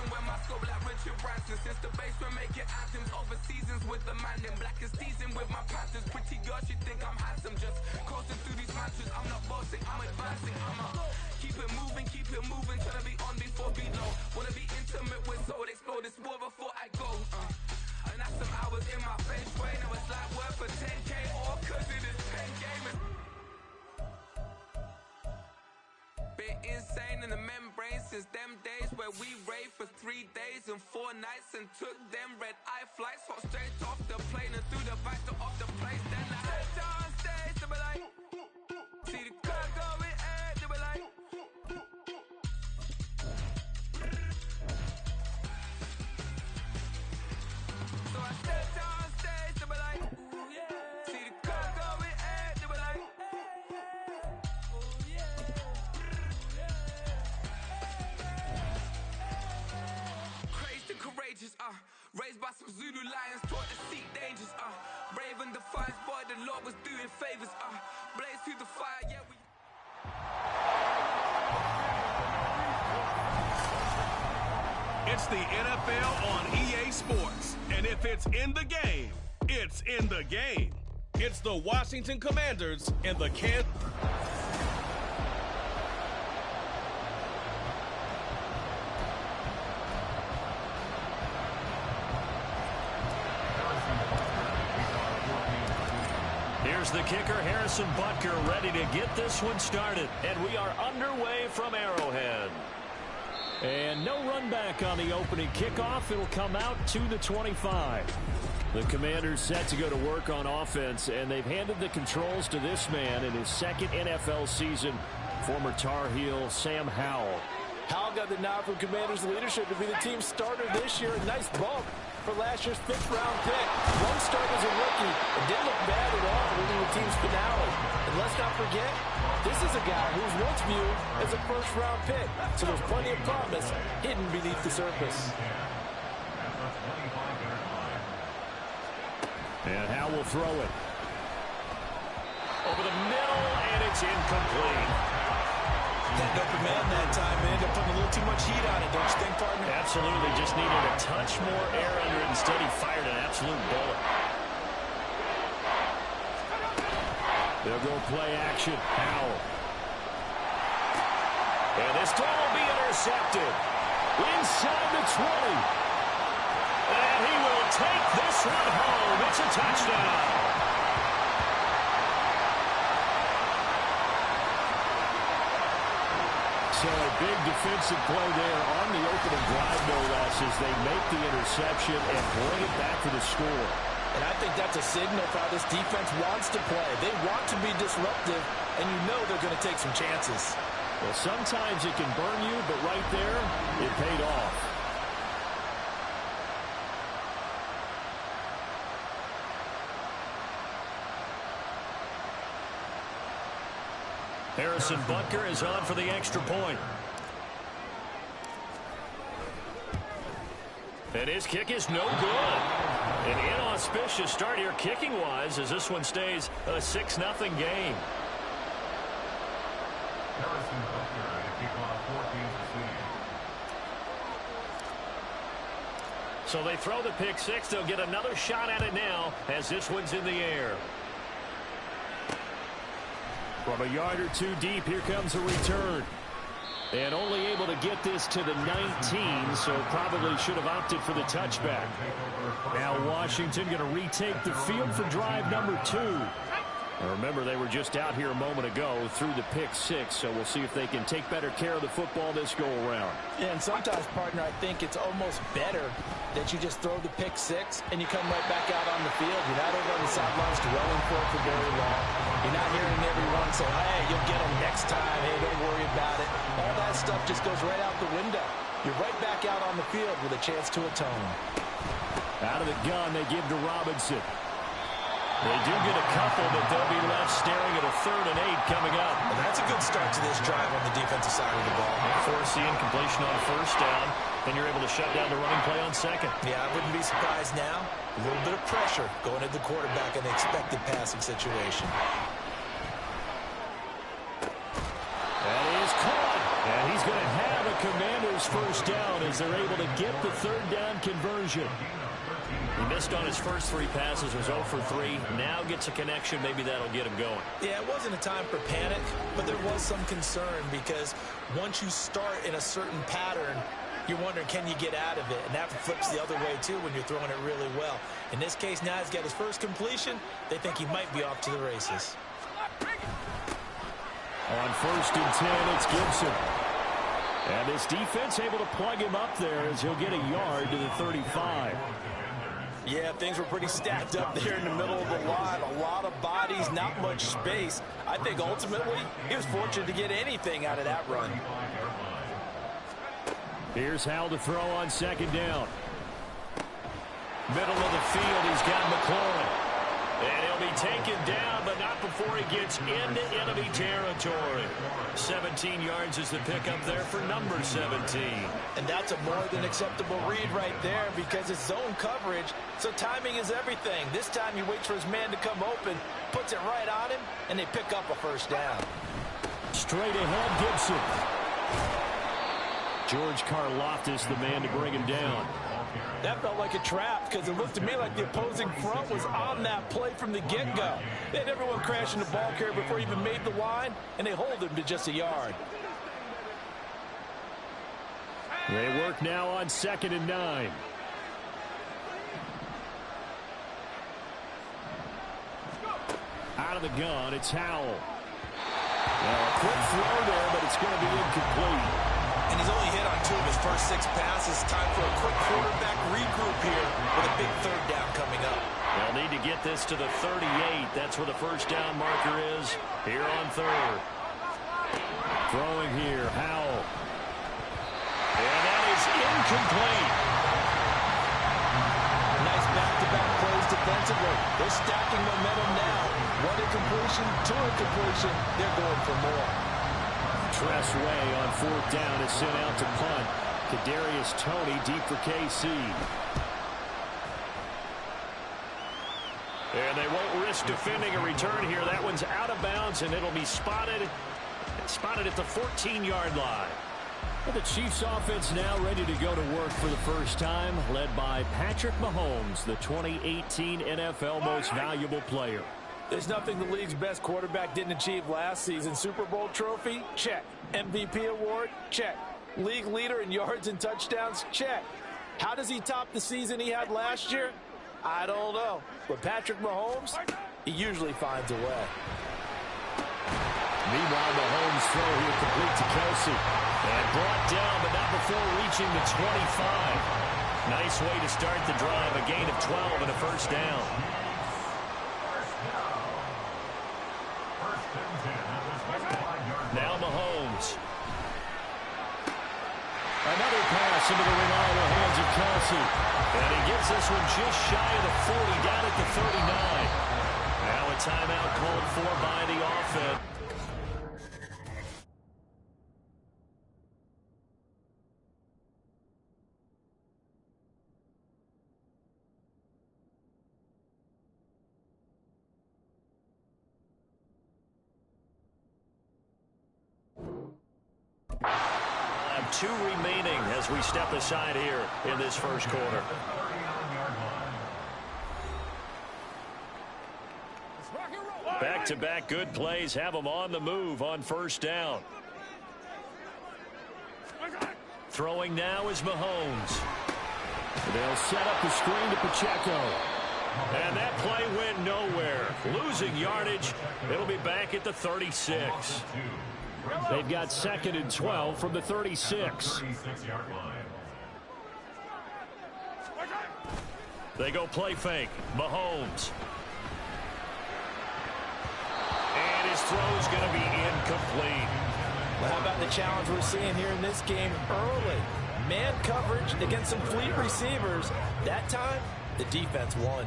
and wear my scope like Richard Branson. Since the basement making anthems over seasons with the man in black is seasoned with my panthers. Pretty girl, she think I'm handsome. Just coasting through these matches. I'm not bossing, I'm advancing. Keep it moving till I be on before below. Wanna be intimate with soul, explore this war before I go. And that's some hours in my face way. Now it's like work for 10K or cause it is 10 gamers. Bit insane in the membrane since them days where we raved for 3 days and 4 nights and took them red eye flights. Hop straight off the plane and through the back door of the place. Then I head on stage, they be like, see the car going, they be like. So I stepped on stage, they be like, ooh yeah. See the car going, they be like, ooh yeah. Crazed and courageous, raised by some Zulu lions, taught to seek dangers, brave and defiant, boy, the Lord was doing favors, blaze through the fire, yeah, we. It's the NFL on EA Sports, and if it's in the game, it's in the game. It's the Washington Commanders and the Kansas. Here's the kicker, Harrison Butker, ready to get this one started. And we are underway from Arrowhead. And no run back on the opening kickoff. It'll come out to the 25. The Commanders set to go to work on offense, and they've handed the controls to this man in his second NFL season, former Tar Heel Sam Howell. Howell got the nod from Commanders leadership to be the team's starter this year. A nice bump for last year's 5th-round pick. One start as a rookie. It didn't look bad at all, winning the team's finale. And let's not forget, this is a guy who was once viewed as a first-round pick. So there's plenty of promise hidden beneath the surface. And Howell will throw it. Over the middle, and it's incomplete. That open man that time, man. Ended up putting a little too much heat on it, don't you think, partner? Absolutely. Just needed a touch more air under it. Instead, he fired an absolute bullet. They'll go play action. Howell. And this throw will be intercepted. Inside the 20. And he will take this one home. It's a touchdown. So a big defensive play there on the opening drive, no less, as they make the interception and bring it back for the score. And I think that's a signal for how this defense wants to play. They want to be disruptive, and you know they're going to take some chances. Well, sometimes it can burn you, but right there, it paid off. Harrison Butker is on for the extra point. And his kick is no good. An inauspicious start here kicking-wise as this one stays a 6-0 game. Harrison Butker, a kickoff 14 to 2. So they throw the pick six. They'll get another shot at it now as this one's in the air. From a yard or two deep, here comes a return. And only able to get this to the 19, so probably should have opted for the touchback. Now Washington going to retake the field for drive number 2. Now remember, they were just out here a moment ago through the pick six, so we'll see if they can take better care of the football this go-around. Yeah, and sometimes, partner, I think it's almost better that you just throw the pick six and you come right back out on the field. You're not over on the sidelines dwelling for it for very long. You're not hearing everyone say, hey, you'll get them next time. Hey, don't worry about it. All that stuff just goes right out the window. You're right back out on the field with a chance to atone. Out of the gun, they give to Robinson. They do get a couple, but they'll be left staring at a 3rd and 8 coming up. And that's a good start to this drive on the defensive side of the ball. Force the incompletion on 1st down. Then you're able to shut down the running play on 2nd. Yeah, I wouldn't be surprised now. A little bit of pressure going at the quarterback in the expected passing situation. That is caught. And he's going to have a the Commanders first down as they're able to get the third down conversion. He missed on his first 3 passes, was 0 for 3. Now gets a connection. Maybe that'll get him going. Yeah, it wasn't a time for panic, but there was some concern because once you start in a certain pattern, you're wondering, can you get out of it? And that flips the other way, too, when you're throwing it really well. In this case, now he's got his first completion. They think he might be off to the races. On 1st and 10, it's Gibson. And this defense able to plug him up there as he'll get a yard to the 35. Yeah, things were pretty stacked up there in the middle of the line. A lot of bodies, not much space. I think ultimately he was fortunate to get anything out of that run. Here's Howell to throw on 2nd down. Middle of the field, he's got McLaurin. And he'll be taken down, but not before he gets into enemy territory. 17 yards is the pickup there for number 17. And that's a more than acceptable read right there because it's zone coverage, so timing is everything. This time he waits for his man to come open, puts it right on him, and they pick up a first down. Straight ahead, Gibson. George Karlaftis, the man to bring him down. That felt like a trap because it looked to me like the opposing front was on that play from the get-go. They had everyone crashing the ball carrier before he even made the line, and they hold him to just a yard. They work now on 2nd and 9. Out of the gun, it's Howell. Well, a quick throw there, but it's going to be incomplete. And he's only hit on 2 of his first 6 passes. Time for a quick quarterback regroup here with a big third down coming up. They'll need to get this to the 38. That's where the first down marker is here on 3rd. Throwing here, Howell. And that is incomplete. Nice back-to-back plays defensively. They're stacking momentum now. 1 incompletion, 2 incompletion. They're going for more. Tress Way on 4th down is sent out to punt. Kadarius Toney deep for KC. And they won't risk defending a return here. That one's out of bounds, and it'll be spotted at the 14-yard line. Well, the Chiefs offense now ready to go to work for the first time, led by Patrick Mahomes, the 2018 NFL Most Valuable Player. There's nothing the league's best quarterback didn't achieve last season. Super Bowl trophy? Check. MVP award? Check. League leader in yards and touchdowns? Check. How does he top the season he had last year? I don't know. But Patrick Mahomes, he usually finds a way. Meanwhile, Mahomes throw here complete to Kelsey. And brought down, but not before reaching the 25. Nice way to start the drive. A gain of 12 and a first down. Now Mahomes. Another pass into the reliable hands of Kelsey. And he gets this one just shy of the 40, down at the 39. Now a timeout called for by the offense. Two remaining as we step aside here in this first quarter. Back-to-back good plays have them on the move on first down. Throwing now is Mahomes. They'll set up the screen to Pacheco. And that play went nowhere. Losing yardage. It'll be back at the 36. They've got 2nd and 12 from the 36. They go play fake. Mahomes. And his throw's going to be incomplete. Well, how about the challenge we're seeing here in this game early? Man coverage against some fleet receivers. That time, the defense won.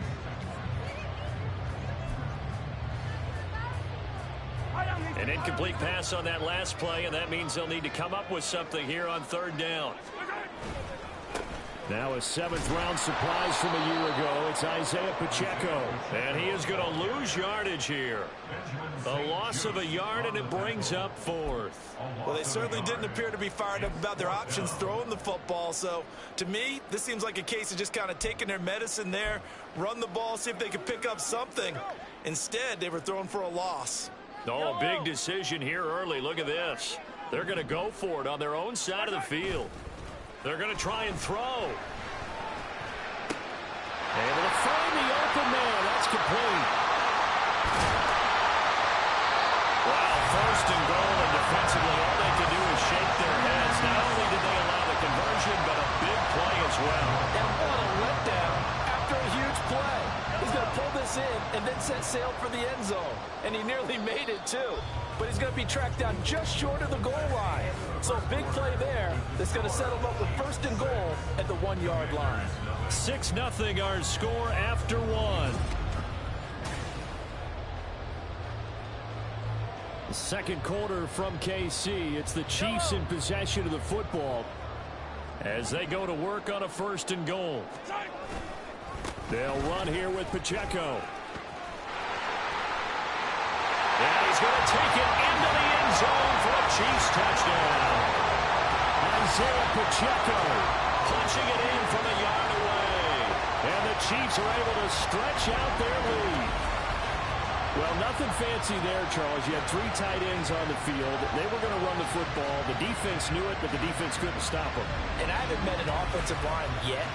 An incomplete pass on that last play, and that means they'll need to come up with something here on third down. Now a 7th-round surprise from a year ago. It's Isaiah Pacheco. And he is going to lose yardage here. A loss of a yard, and it brings up 4th. Well, they certainly didn't appear to be fired up about their options throwing the football. So, to me, this seems like a case of just kind of taking their medicine there, run the ball, see if they could pick up something. Instead, they were throwing for a loss. Oh, a big decision here early. Look at this. They're going to go for it on their own side of the field. They're going to try and throw. Able to find the open man. That's complete. Well, first and goal, and defensively, all they can do is shake their heads. Not only did they allow the conversion, but a big play as well. And what a letdown after a huge play. He's going to pull this in and then set sail for the end zone. And he nearly made it, too. But he's going to be tracked down just short of the goal line. So big play there that's going to settle up with first and goal at the 1-yard line. 6-0 our score after one. The second quarter from KC. It's the Chiefs in possession of the football as they go to work on a first and goal. They'll run here with Pacheco. And he's going to take it into the end zone for a Chiefs touchdown. Isaiah Pacheco punching it in from a yard away. And the Chiefs are able to stretch out their lead. Well, nothing fancy there, Charles. You had 3 tight ends on the field. They were going to run the football. The defense knew it, but the defense couldn't stop them. And I haven't met an offensive line yet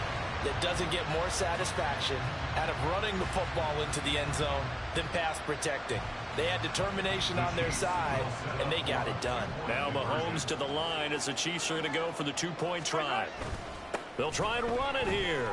that doesn't get more satisfaction out of running the football into the end zone than pass protecting. They had determination on their side, and they got it done. Now Mahomes to the line as the Chiefs are going to go for the 2-point try. They'll try and run it here.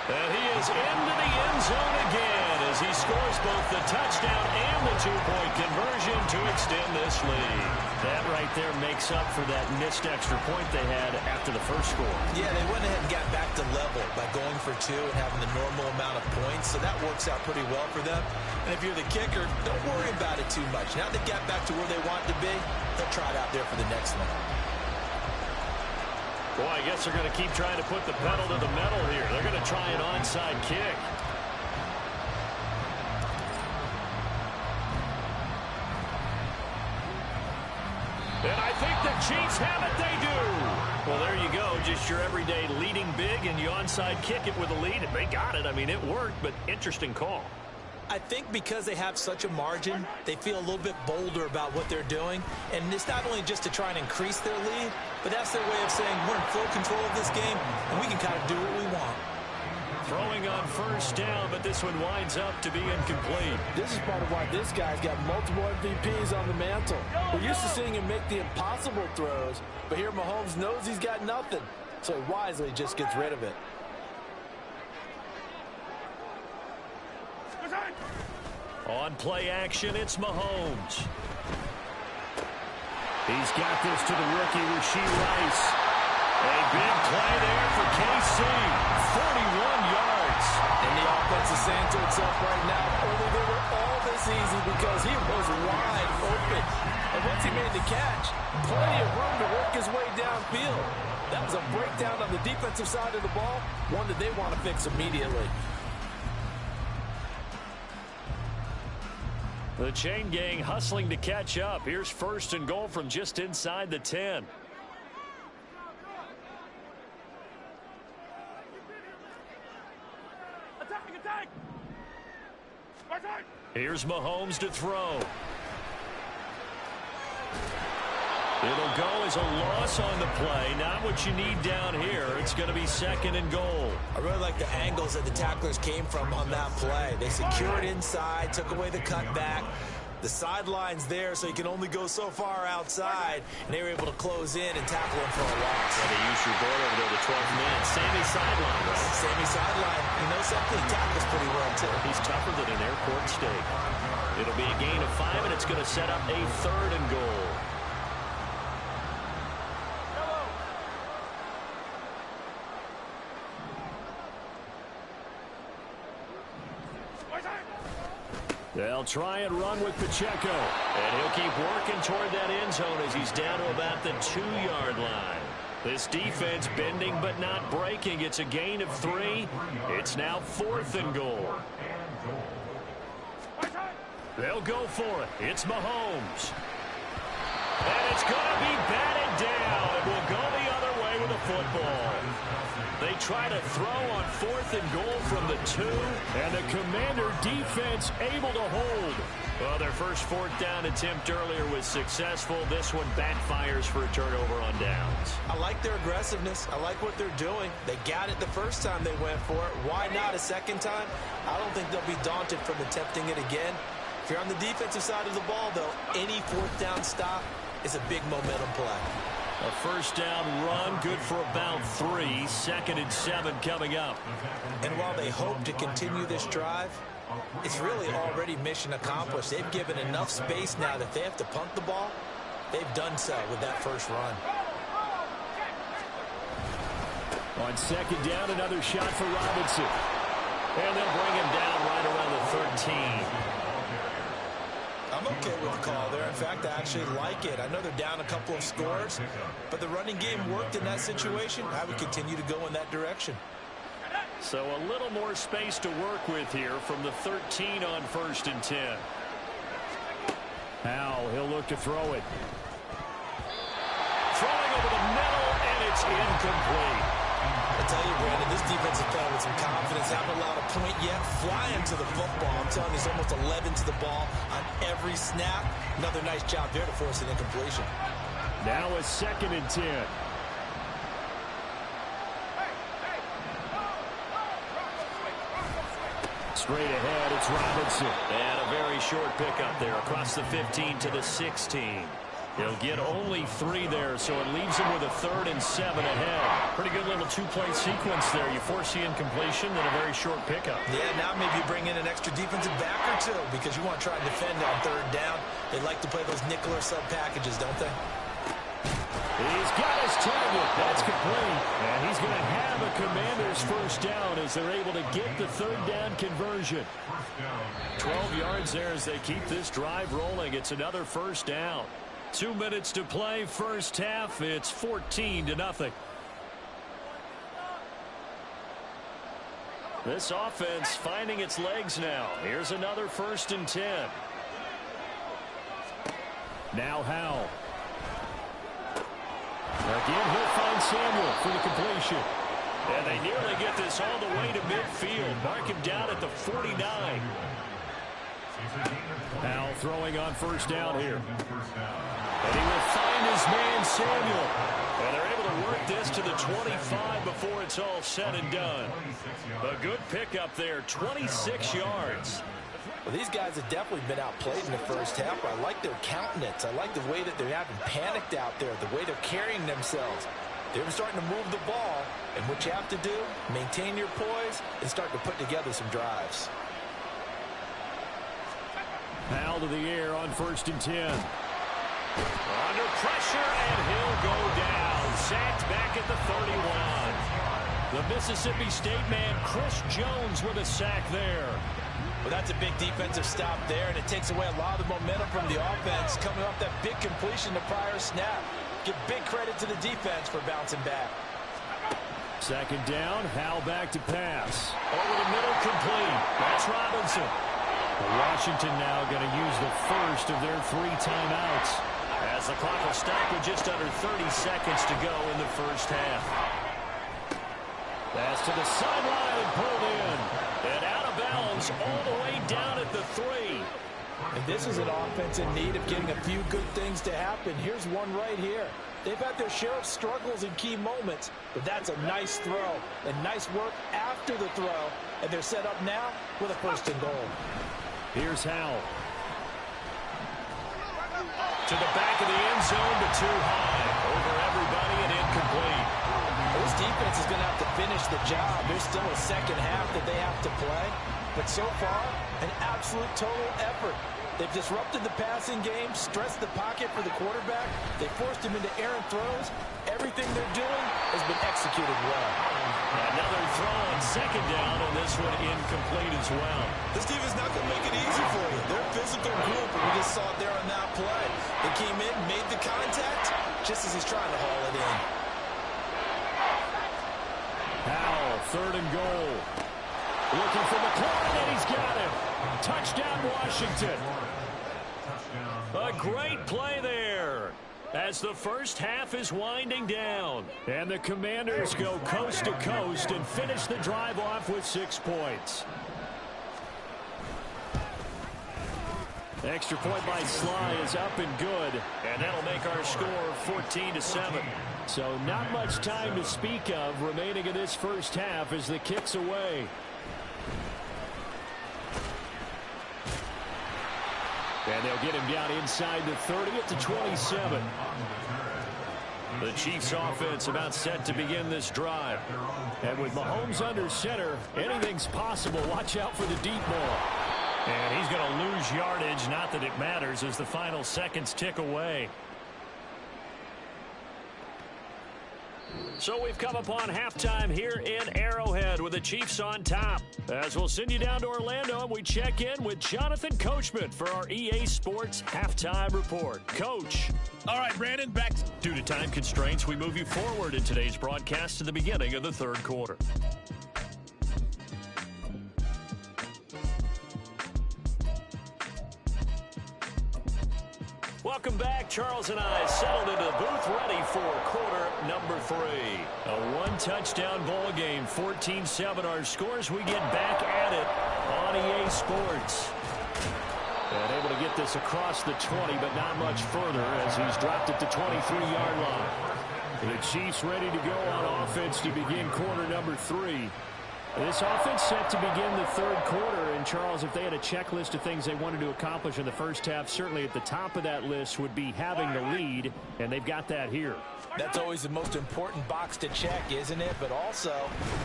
And he is into the end zone again as he scores both the touchdown and the 2-point conversion to extend this lead. That right there makes up for that missed extra point they had after the first score. Yeah, they went ahead and got back to level by going for 2 and having the normal amount of points, so that works out pretty well for them. And if you're the kicker, don't worry about it too much. Now they got back to where they want to be, they'll try it out there for the next one. Boy, I guess they're going to keep trying to put the pedal to the metal here. They're going to try an onside kick. And I think the Chiefs have it. They do. Well, there you go. Just your everyday leading big, and you onside kick it with a lead. And they got it. I mean, it worked, but interesting call. I think because they have such a margin, they feel a little bit bolder about what they're doing. And it's not only just to try and increase their lead, but that's their way of saying we're in full control of this game, and we can kind of do what we want. Throwing on first down, but this one winds up to be incomplete. This is part of why this guy's got multiple MVPs on the mantle. We're used to seeing him make the impossible throws, but here Mahomes knows he's got nothing, so he wisely just gets rid of it. On play action, it's Mahomes. He's got this to the rookie, Rashee Rice. A big play there for KC. 41 yards. And the offense is saying to itself right now, only they were all this easy because he was wide open. And once he made the catch, plenty of room to work his way downfield. That was a breakdown on the defensive side of the ball, one that they want to fix immediately. The chain gang hustling to catch up. Here's first and goal from just inside the 10. Here's Mahomes to throw. It'll go as a loss on the play. Not what you need down here. It's going to be second and goal. I really like the angles that the tacklers came from on that play. They secured inside, took away the cutback. The sideline's there, so you can only go so far outside, and they were able to close in and tackle him for a loss. And they used your board over there, the 12th man. Sammy sideline, right? Sammy sideline. You know something? He tackles pretty well, too. He's tougher than an airport steak. It'll be a gain of 5, and it's going to set up a third and goal. They'll try and run with Pacheco. And he'll keep working toward that end zone as he's down to about the 2-yard line. This defense bending but not breaking. It's a gain of 3. It's now 4th and goal. They'll go for it. It's Mahomes. And it's going to be batted down. It will go the other way with the football. They try to throw on 4th and goal from the 2, and the Commander defense able to hold. Well, their first 4th down attempt earlier was successful. This one backfires for a turnover on downs. I like their aggressiveness. I like what they're doing. They got it the first time they went for it. Why not a second time? I don't think they'll be daunted from attempting it again. If you're on the defensive side of the ball, though, any 4th down stop is a big momentum play. A first down run, good for about 3. 2nd and 7 coming up. And while they hope to continue this drive, it's really already mission accomplished. They've given enough space now that if they have to punt the ball, they've done so with that first run. On 2nd down, another shot for Robinson. And they'll bring him down right around the 13. I'm okay with the call there. In fact, I actually like it. I know they're down a couple of scores, but the running game worked in that situation. I would continue to go in that direction. So a little more space to work with here from the 13 on 1st and 10. Now he'll look to throw it. Throwing over the middle, and it's incomplete. I tell you, Brandon, this defense is playing with some confidence. Haven't allowed a point yet. Flying to the football. I'm telling you, there's almost 11 to the ball on every snap. Another nice job there to force an incompletion. Now a 2nd and 10. Straight ahead, it's Robinson. And a very short pickup there across the 15 to the 16. He'll get only 3 there, so it leaves him with a 3rd and 7 ahead. Pretty good little 2-play sequence there. You force the incompletion, then a very short pickup. Yeah, now maybe you bring in an extra defensive back or 2 because you want to try and defend on 3rd down. They like to play those nickel or sub packages, don't they? He's got his target. That's complete. And he's going to have a Commander's first down as they're able to get the 3rd down conversion. 12 yards there as they keep this drive rolling. It's another first down. 2 minutes to play, first half. It's 14-0. This offense finding its legs now. Here's another 1st and 10. Now Howell. Again, he'll find Samuel for the completion. And they nearly get this all the way to midfield. Mark him down at the 49. Now throwing on first down here. And he will find his man Samuel. And they're able to work this to the 25 before it's all said and done. A good pickup there, 26 yards. Well, these guys have definitely been outplayed in the first half. I like their countenance. I like the way that they haven't panicked out there, the way they're carrying themselves. They're starting to move the ball, and what you have to do, maintain your poise and start to put together some drives. Powell to the air on 1st and 10. Under pressure, and he'll go down. Sacked back at the 31. The Mississippi State man, Chris Jones, with a sack there. Well, that's a big defensive stop there, and it takes away a lot of the momentum from the offense coming off that big completion the prior snap. Give big credit to the defense for bouncing back. 2nd down, Howell back to pass. Over the middle, complete. That's Robinson. Washington now going to use the first of their 3 timeouts as the clock will stop with just under 30 seconds to go in the first half. Pass to the sideline and pulled in. And out of bounds all the way down at the 3. And this is an offense in need of getting a few good things to happen. Here's one right here. They've had their share of struggles in key moments, but that's a nice throw and nice work after the throw. And they're set up now with a 1st and goal. Here's Howell. To the back of the end zone, but too high. Over everybody and incomplete. This defense is going to have to finish the job. There's still a second half that they have to play. But so far, an absolute total effort. They've disrupted the passing game, stressed the pocket for the quarterback. They forced him into errant throws. Everything they're doing has been executed well. Another throw on 2nd down, and this one incomplete as well. This team is not going to make it easy for you. They're a physical group, and we just saw it there on that play. They came in, made the contact, just as he's trying to haul it in. Howell, 3rd and goal. Looking for McLaurin, and he's got him. Touchdown, Washington. A great play there as as the first half is winding down. And the Commanders go coast to coast and finish the drive off with 6 points. Extra point by Sly is up and good. And that'll make our score 14-7. So not much time to speak of remaining in this first half as the kick's away. And they'll get him down inside the 30 at the 27. The Chiefs offense about set to begin this drive. And with Mahomes under center, anything's possible. Watch out for the deep ball. And he's going to lose yardage, not that it matters, as the final seconds tick away. So we've come upon halftime here in Arrowhead with the Chiefs on top. As we'll send you down to Orlando and we check in with Jonathan Coachman for our EA Sports Halftime Report. Coach. All right, Brandon, back. Due to time constraints, we move you forward in today's broadcast to the beginning of the third quarter. Welcome back. Charles and I settled into the booth ready for quarter number 3. A one-touchdown ball game, 14-7 our scores. We get back at it on EA Sports. And able to get this across the 20, but not much further as he's dropped at the 23-yard line. The Chiefs ready to go on offense to begin quarter number 3. This offense set to begin the third quarter. And, Charles, if they had a checklist of things they wanted to accomplish in the first half, certainly at the top of that list would be having the lead, and they've got that here. That's always the most important box to check, isn't it? But also,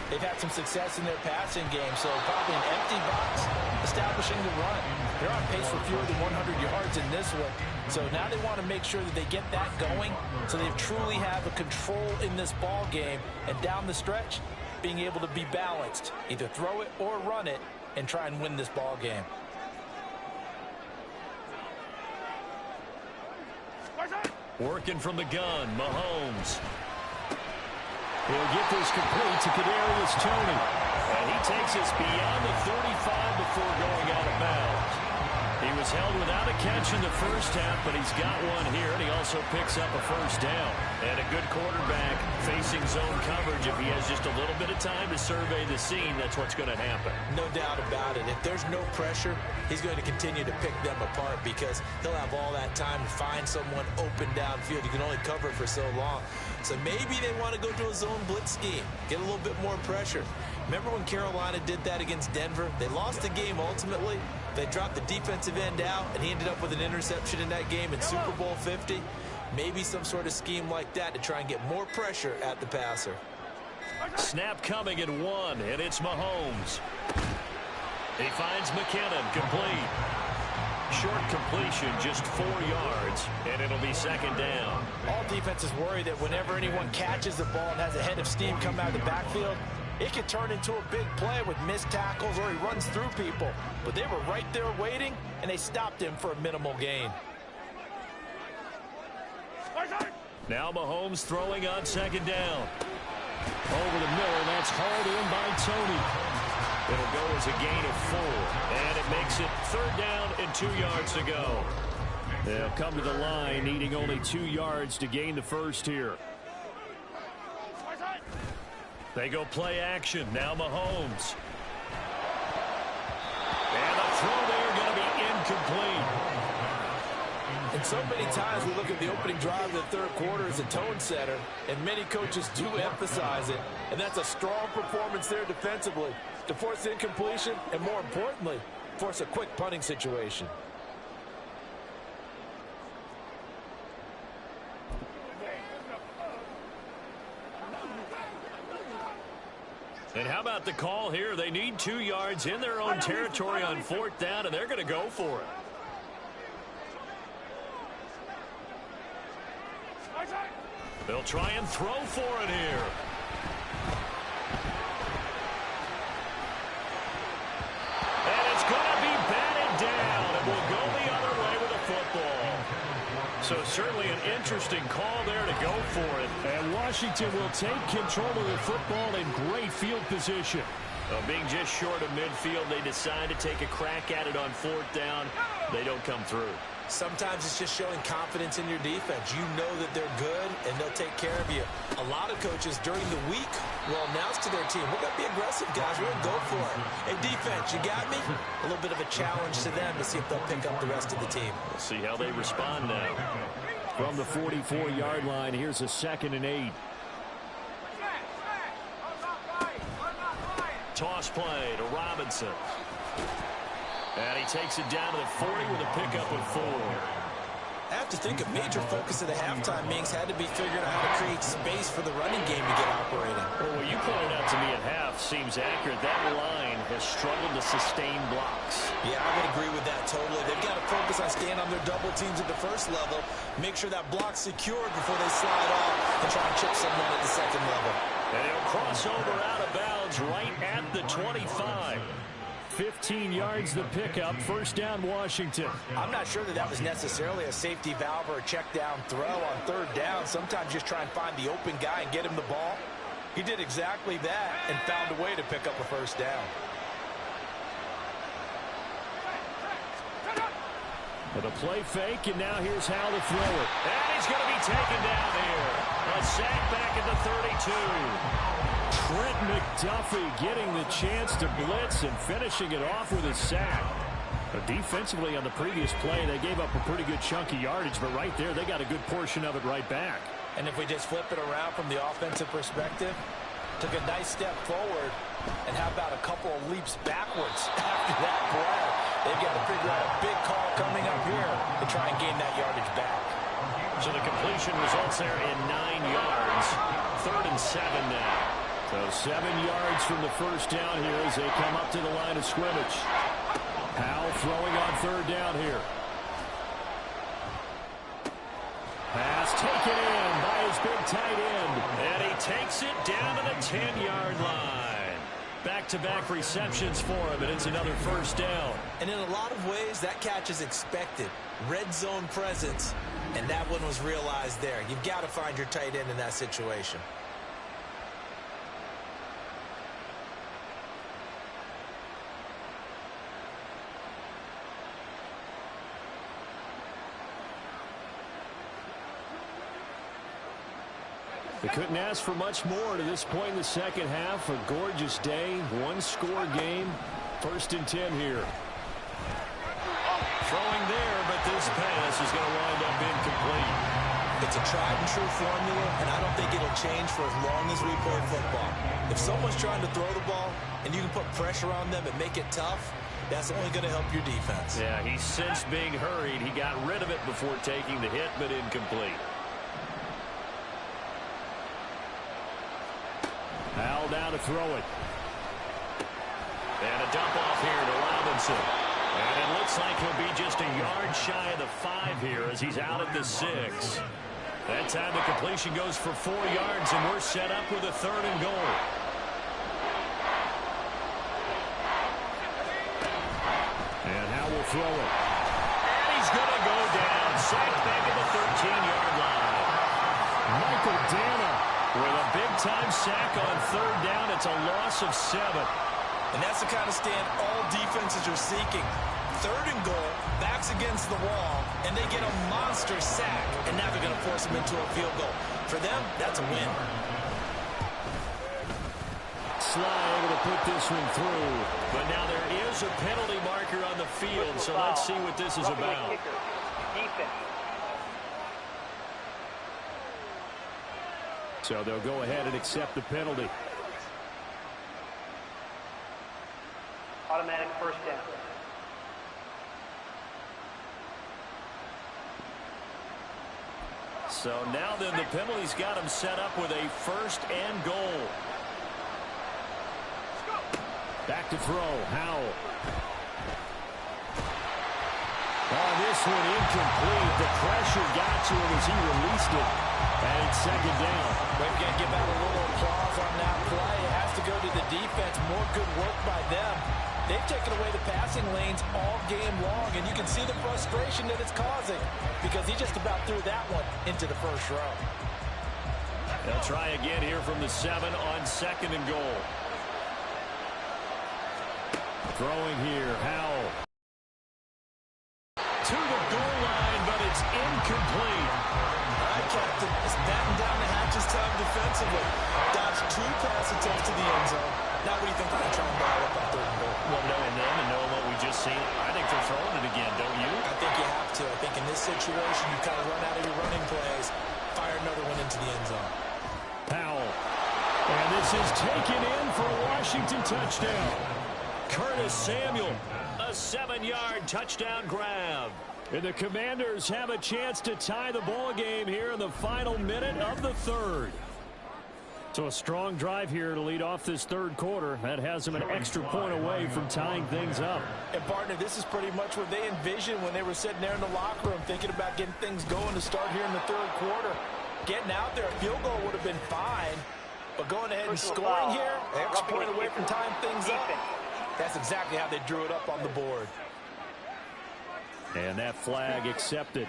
they've had some success in their passing game, so probably an empty box establishing the run. They're on pace for fewer than 100 yards in this one. So now they want to make sure that they get that going so they truly have a control in this ball game. And down the stretch, being able to be balanced, either throw it or run it, and try and win this ball game. Working from the gun, Mahomes. He'll get this complete to Kadarius Toney. And he takes us beyond the 35 before going out of bounds. He was held without a catch in the first half, but he's got one here, and he also picks up a first down. And a good quarterback facing zone coverage. If he has just a little bit of time to survey the scene, that's what's going to happen. No doubt about it. If there's no pressure, he's going to continue to pick them apart because he'll have all that time to find someone open downfield. You can only cover for so long. So maybe they want to go to a zone blitz scheme, get a little bit more pressure. Remember when Carolina did that against Denver? They lost the game ultimately. They dropped the defensive end out, and he ended up with an interception in that game in Super Bowl 50. Maybe some sort of scheme like that to try and get more pressure at the passer. Snap coming at 1, and it's Mahomes. He finds McKinnon, complete. Short completion, just 4 yards, and it'll be second down. All defenses worry that whenever anyone catches the ball and has a head of steam come out of the backfield, it can turn into a big play with missed tackles or he runs through people. But they were right there waiting, and they stopped him for a minimal gain. Now Mahomes throwing on second down. Over the middle, that's hauled in by Toney. It'll go as a gain of 4, and it makes it third down and 2 yards to go. They'll come to the line needing only 2 yards to gain the first here. They go play action. Now Mahomes. And the throw there going to be incomplete. And so many times we look at the opening drive of the third quarter as a tone setter, and many coaches do emphasize it. And that's a strong performance there defensively to force incompletion and, more importantly, force a quick punting situation. And how about the call here? They need 2 yards in their own territory on fourth down, and they're going to go for it. They'll try and throw for it here. And it's going to be batted down, and will go the other way with a football. So certainly an interesting call there to go for it. And Washington will take control of the football in great field position. Well, being just short of midfield, they decide to take a crack at it on fourth down. They don't come through. Sometimes it's just showing confidence in your defense. You know that they're good, and they'll take care of you. A lot of coaches during the week will announce to their team, we're going to be aggressive, guys. We're going to go for it. Hey, defense, you got me? A little bit of a challenge to them to see if they'll pick up the rest of the team. We'll see how they respond now. From the 44-yard line, here's a 2nd and 8. Toss play to Robinson. And he takes it down to the 40 with a pickup of 4. I have to think a major focus of the halftime, Minks, had to be figuring out how to create space for the running game to get operating. Well, what you pointed out to me at half seems accurate. That line has struggled to sustain blocks. Yeah, I would agree with that totally. They've got to focus on staying on their double teams at the first level, make sure that block's secured before they slide off and try and chip someone at the second level. And he'll cross over out of bounds right at the 25. 15 yards the pickup. First down, Washington. I'm not sure that that was necessarily a safety valve or a check down throw on third down. Sometimes just try and find the open guy and get him the ball. He did exactly that and found a way to pick up a first down. With a play fake, and now here's how to throw it. And he's going to be taken down here. A sack back at the 32. Trent McDuffie getting the chance to blitz and finishing it off with a sack. But defensively on the previous play, they gave up a pretty good chunk of yardage, but right there, they got a good portion of it right back. And if we just flip it around from the offensive perspective, took a nice step forward, and how about a couple of leaps backwards after that play? They've got to figure out a big call coming up here to try and gain that yardage back. So the completion results there in 9 yards. 3rd and 7 now. So 7 yards from the first down here as they come up to the line of scrimmage. Howell throwing on 3rd down here. Pass taken in by his big tight end. And he takes it down to the 10-yard line. Back-to-back receptions for him, and it's another first down. And in a lot of ways, that catch is expected. Red zone presence, and that one was realized there. You've got to find your tight end in that situation. They couldn't ask for much more to this point in the second half. A gorgeous day, one-score game. 1st and 10 here. Throwing there, but this pass is going to wind up incomplete. It's a tried-and-true formula, and I don't think it'll change for as long as we play football. If someone's trying to throw the ball and you can put pressure on them and make it tough, that's only going to help your defense. Yeah, he sensed being hurried. He got rid of it before taking the hit, but incomplete. Howell down to throw it. And a dump off here to Robinson. And it looks like he'll be just a yard shy of the 5 here as he's out at the 6. That time the completion goes for 4 yards, and we're set up with a 3rd and goal. And Howell will throw it. And he's going to go down. Sacked back at the 13-yard line. Michael Dana with a big-time sack on 3rd down. It's a loss of 7. And that's the kind of stand all defenses are seeking. 3rd and goal, backs against the wall, and they get a monster sack, and now they're going to force them into a field goal. For them, that's a win. Sly able to put this one through. But now there is a penalty marker on the field, so let's see what this is about. So they'll go ahead and accept the penalty. Automatic first down. So now then the penalty's got him set up with a 1st and goal. Back to throw. Howell. Oh, this one incomplete. The pressure got to him as he released it. And it's 2nd down. We've got to give out a little applause on that play. It has to go to the defense. More good work by them. They've taken away the passing lanes all game long, and you can see the frustration that it's causing because he just about threw that one into the first row. They'll try again here from the 7 on 2nd and goal. Throwing here, Howell. To the goal line. complete. All right, Captain. It's batten down the hatches time defensively. Dodged 2 pass attempts to the end zone. Now what do you think they're going to try and dial up on 3rd and goal? Well, knowing them and knowing what we just seen, I think they're throwing it again, don't you? I think you have to. I think in this situation, you kind of run out of your running plays, fire another one into the end zone. Powell. And this is taken in for a Washington touchdown. Curtis Samuel, a 7-yard touchdown grab. And the Commanders have a chance to tie the ball game here in the final minute of the 3rd. So a strong drive here to lead off this 3rd quarter. That has them an extra point away from tying things up. And, partner, this is pretty much what they envisioned when they were sitting there in the locker room thinking about getting things going to start here in the 3rd quarter. Getting out there, a field goal would have been fine. But going ahead and scoring here, extra point away from tying things up. That's exactly how they drew it up on the board. And that flag accepted.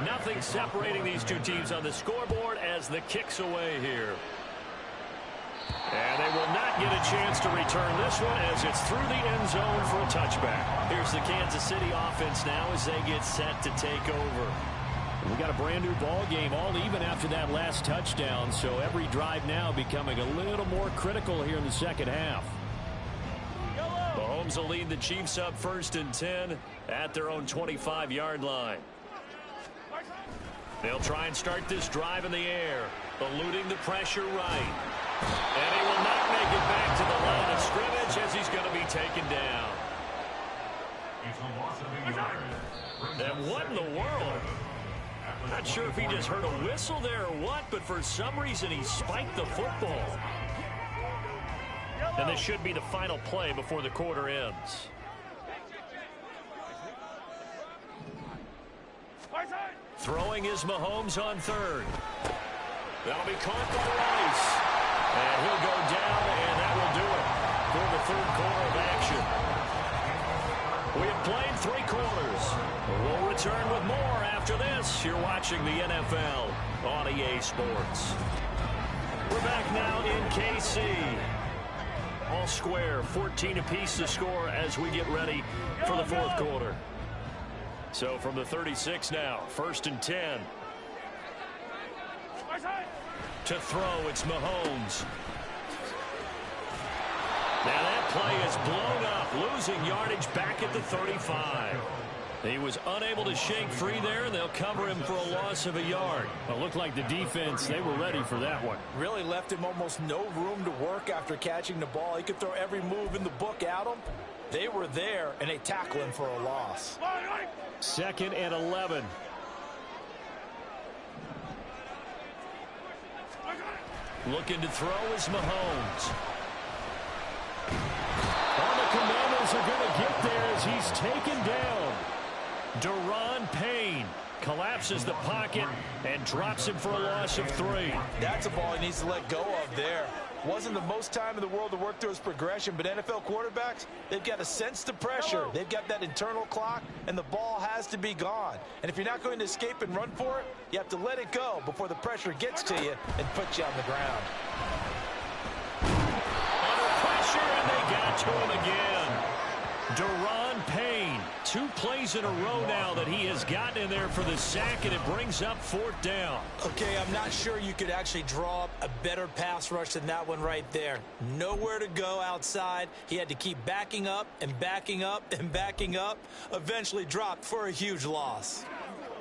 Nothing separating these two teams on the scoreboard as the kick's away here. And they will not get a chance to return this one as it's through the end zone for a touchback. Here's the Kansas City offense now as they get set to take over. We got a brand new ball game, all even after that last touchdown, so every drive now becoming a little more critical here in the second half. Mahomes will lead the Chiefs up 1st and 10 at their own 25-yard line. They'll try and start this drive in the air, eluding the pressure right. And he will not make it back to the line of scrimmage as he's going to be taken down. And what in the world? Not sure if he just heard a whistle there or what, but for some reason he spiked the football. And this should be the final play before the quarter ends. Throwing is Mahomes on 3rd. That'll be caught by Rice. And he'll go down, and that will do it for the 3rd quarter of action. We have played 3 quarters. We'll return with more after this. You're watching the NFL on EA Sports. We're back now in KC. All square, 14 apiece to score as we get ready for the 4th quarter. So from the 36 now, 1st and 10. To throw, it's Mahomes. Now that play is blown up, losing yardage back at the 35. He was unable to shake free there, and they'll cover him for a loss of a yard. It looked like the defense, they were ready for that one. Really left him almost no room to work after catching the ball. He could throw every move in the book at him. They were there, and they tackle him for a loss. 2nd and 11. Looking to throw is Mahomes. Well, the Commanders are going to get there as he's taken down. Daron Payne collapses the pocket and drops him for a loss of 3. That's a ball he needs to let go of there. Wasn't the most time in the world to work through his progression, but NFL quarterbacks, they've got to sense the pressure. They've got that internal clock, and the ball has to be gone. And if you're not going to escape and run for it, you have to let it go before the pressure gets to you and puts you on the ground. Under pressure, and they got to him again. Daron Payne, 2 plays in a row now that he has gotten in there for the sack, and it brings up 4th down. Okay, I'm not sure you could actually draw up a better pass rush than that one right there. Nowhere to go outside. He had to keep backing up and backing up and backing up. Eventually dropped for a huge loss.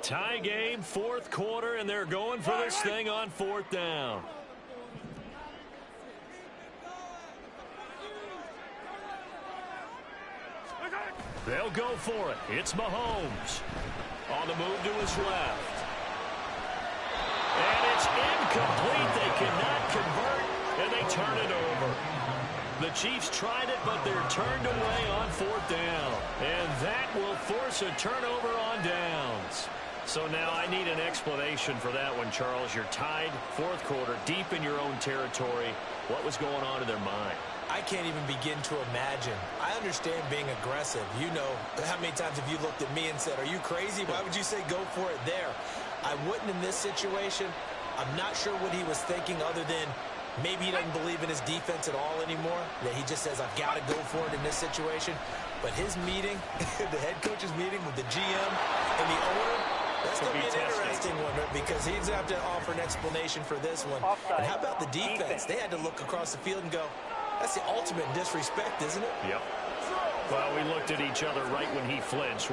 Tie game, 4th quarter, and they're going for this thing on 4th down. They'll go for it. It's Mahomes. On the move to his left. And it's incomplete. They cannot convert, and they turn it over. The Chiefs tried it, but they're turned away on 4th down. And that will force a turnover on downs. So now I need an explanation for that one, Charles. You're tied, 4th quarter, deep in your own territory. What was going on in their mind? I can't even begin to imagine. I understand being aggressive. You know, how many times have you looked at me and said, are you crazy? Why would you say go for it there? I wouldn't in this situation. I'm not sure what he was thinking other than maybe he doesn't believe in his defense at all anymore, that he just says, I've got to go for it in this situation. But his meeting, the head coach's meeting with the GM and the owner, that's going to be an interesting one because he's going to have to offer an explanation for this one. And how about the defense? They had to look across the field and go, that's the ultimate disrespect, isn't it? Yep. Well, we looked at each other right when he flinched.